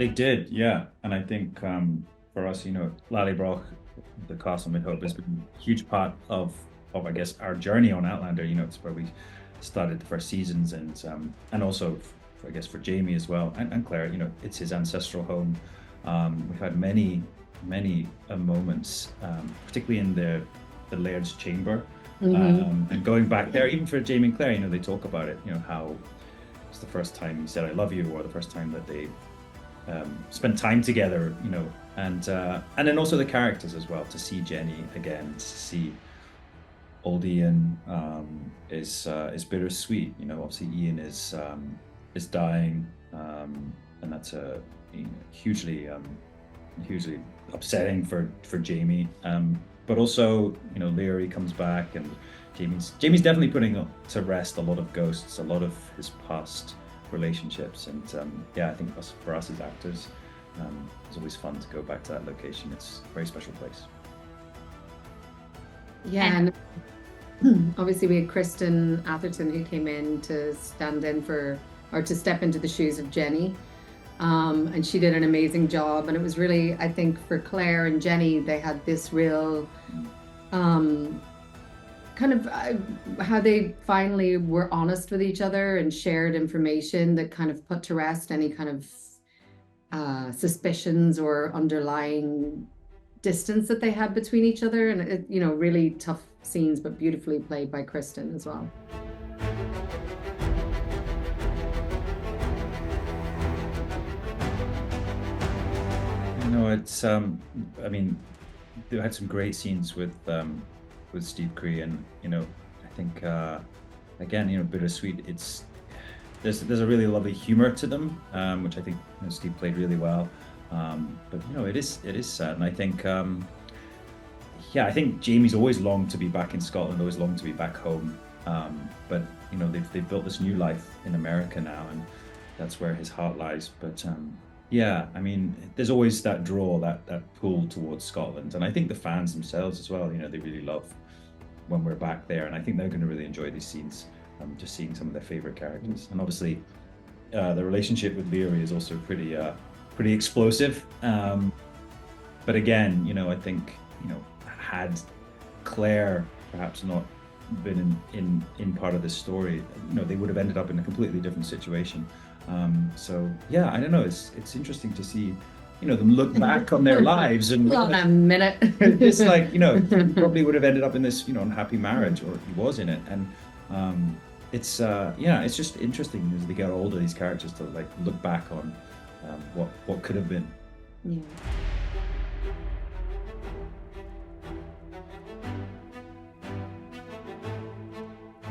They did, yeah. And I think for us, Lallybroch, the Castle Mid Hope has been a huge part of I guess our journey on Outlander. It's where we started the first seasons, and also I guess for Jamie as well, and Claire. It's his ancestral home. We've had many moments, particularly in the Laird's chamber, and going back there, even for Jamie and Claire. They talk about it. How it's the first time he said "I love you," or the first time that they spent time together. And then also the characters as well. To see Jenny again, to see old Ian is bittersweet. Obviously Ian is dying, and that's a hugely upsetting for Jamie. But also, Leary comes back, and Jamie's definitely putting to rest a lot of ghosts, a lot of his past relationships, and I think for us as actors, it's always fun to go back to that location. It's a very special place. Yeah, and obviously we had Kristen Atherton, who came in to stand in to step into the shoes of Jenny. And she did an amazing job. And it was really, I think, for Claire and Jenny, they had this real kind of how they finally were honest with each other and shared information that kind of put to rest any kind of suspicions or underlying distance that they had between each other. And it, really tough scenes, but beautifully played by Kristen as well. It's I mean, they had some great scenes with Steve Cree, and I think again, bittersweet. There's a really lovely humor to them, which I think Steve played really well. But it is sad, and I think I think Jamie's always longed to be back in Scotland, always longed to be back home. But they've built this new life in America now, and that's where his heart lies. But I mean, there's always that draw, that pull towards Scotland, and I think the fans themselves as well. They really love when we're back there, and I think they're going to really enjoy these scenes. Just seeing some of their favorite characters, and obviously the relationship with Leary is also pretty explosive. But again, I think had Claire perhaps not been in part of this story, they would have ended up in a completely different situation. So I don't know. It's interesting to see, them look back on their lives and hold on a minute. it's like, probably would have ended up in this, unhappy marriage, or he was in it, and it's it's just interesting as they get older, these characters to like look back on what could have been. Yeah.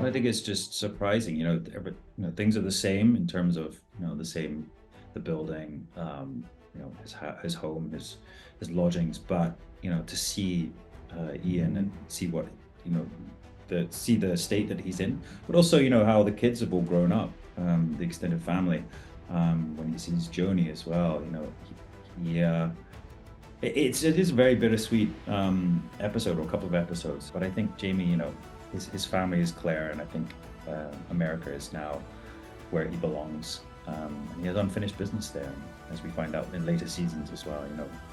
I think it's just surprising, things are the same in terms of, the building, his home, his lodgings, but, to see Ian and see what, see the state that he's in, but also, how the kids have all grown up, the extended family, when he sees Joni as well, it is a very bittersweet episode, or a couple of episodes, but I think Jamie, his family is Claire, and I think America is now where he belongs. And he has unfinished business there, as we find out in later seasons as well.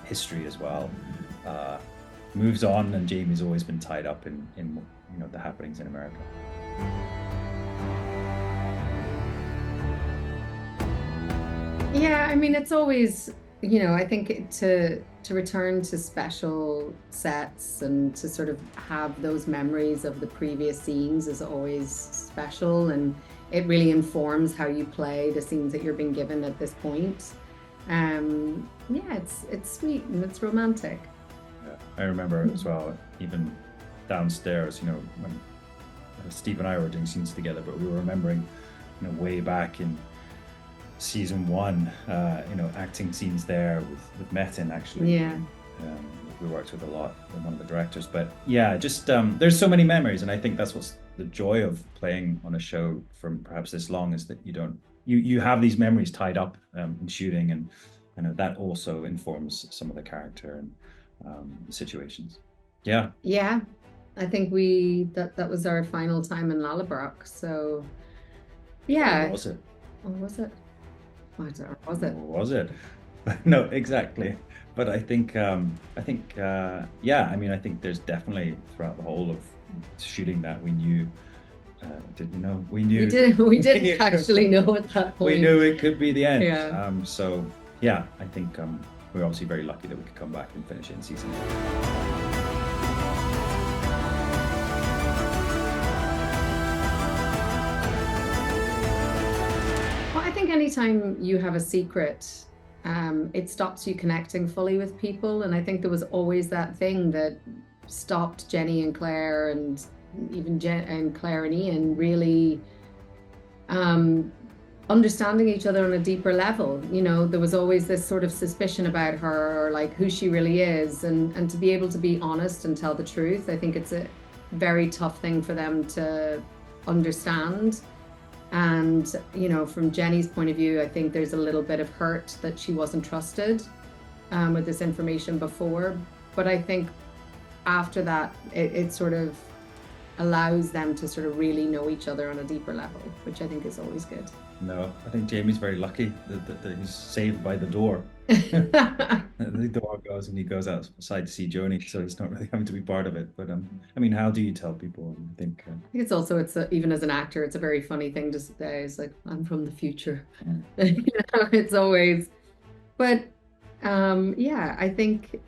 History as well moves on, and Jamie's always been tied up in the happenings in America. Yeah, I mean, it's always, I think to return to special sets and to sort of have those memories of the previous scenes is always special, and it really informs how you play the scenes that you're being given at this point. It's sweet and it's romantic. Yeah, I remember as well, even downstairs, when Steve and I were doing scenes together, but we were remembering, way back in season 1, acting scenes there with Metin, actually. Yeah. We worked with a lot with one of the directors, but just there's so many memories, and I think that's what's the joy of playing on a show from perhaps this long, is that you have these memories tied up in shooting, and I know that also informs some of the character and situations. Yeah. I think that was our final time in Lallybroch, so Or was it? Or was it? Was it? Or was it? No, exactly. But yeah, I mean, I think there's definitely throughout the whole of shooting that we knew, did you know? We knew We didn't actually know at that we point. knew it could be the end. Yeah. So yeah, I think we're obviously very lucky that we could come back and finish it in season 8. Well, I think anytime you have a secret, it stops you connecting fully with people. And I think there was always that thing that stopped Jenny and Claire, and even Claire and Ian, really understanding each other on a deeper level. You know, there was always this sort of suspicion about her, or like who she really is, and to be able to be honest and tell the truth, I think it's a very tough thing for them to understand. And, you know, from Jenny's point of view, I think there's a little bit of hurt that she wasn't trusted with this information before. But I think after that, it sort of allows them to sort of really know each other on a deeper level, which I think is always good. No, I think Jamie's very lucky that he's saved by the door. The door goes and he goes outside to see Joni, so he's not really having to be part of it. But I mean, how do you tell people? I think it's also, even as an actor, it's a very funny thing to say. It's like, I'm from the future. You know, it's always, but yeah, I think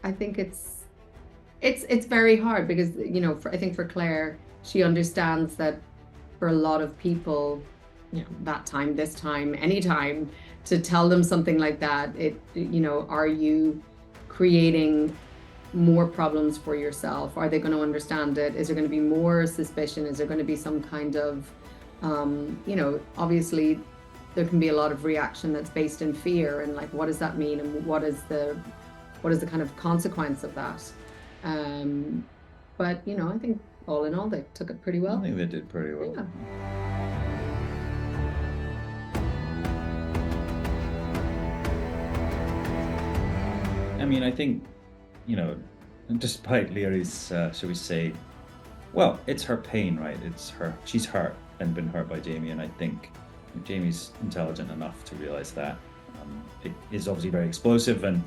it's very hard because, you know, I think for Claire, she understands that for a lot of people, you know, that time, this time, anytime, to tell them something like that, you know, are you creating more problems for yourself? Are they going to understand it? Is there going to be more suspicion? Is there going to be some kind of, you know, obviously there can be a lot of reaction that's based in fear, and like, what does that mean? And what is the kind of consequence of that? But, you know, I think all in all, they took it pretty well. I think they did pretty well. Yeah. I mean, I think, you know, despite Leary's, shall we say, well, it's her pain, right? It's her, she's hurt and been hurt by Jamie, and I think Jamie's intelligent enough to realize that. It is obviously very explosive, and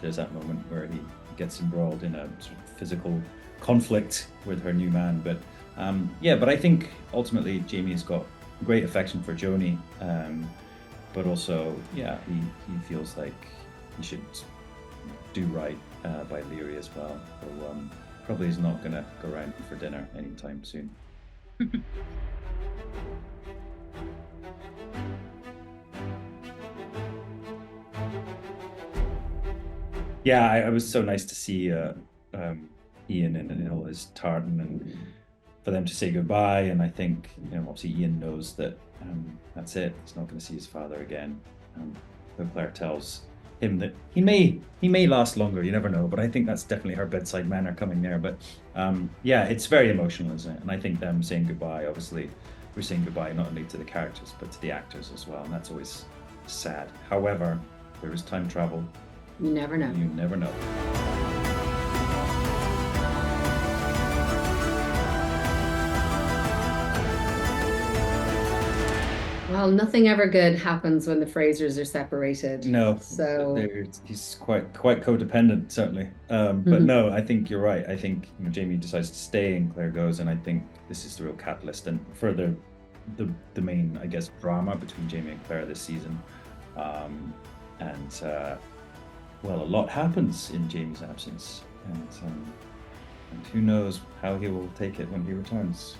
there's that moment where he gets embroiled in a sort of physical conflict with her new man. But yeah, but I think ultimately Jamie has got great affection for Joni, but also, yeah, he feels like he should do right by Leary as well. So probably is not going to go around for dinner anytime soon. Yeah, it was so nice to see Ian in all his tartan, and for them to say goodbye. And I think, you know, obviously Ian knows that that's it. He's not going to see his father again. Though Claire tells him that he may last longer. You never know. But I think that's definitely her bedside manner coming there. But yeah, it's very emotional, isn't it? And I think them saying goodbye, obviously, we're saying goodbye not only to the characters but to the actors as well, and that's always sad. However, there is time travel. You never know. You never know. Well, nothing ever good happens when the Frasers are separated. No, so he's quite codependent, certainly. But no, I think you're right. I think, you know, Jamie decides to stay and Claire goes, and I think this is the real catalyst and further the main, I guess, drama between Jamie and Claire this season. Well, a lot happens in Jamie's absence, and who knows how he will take it when he returns.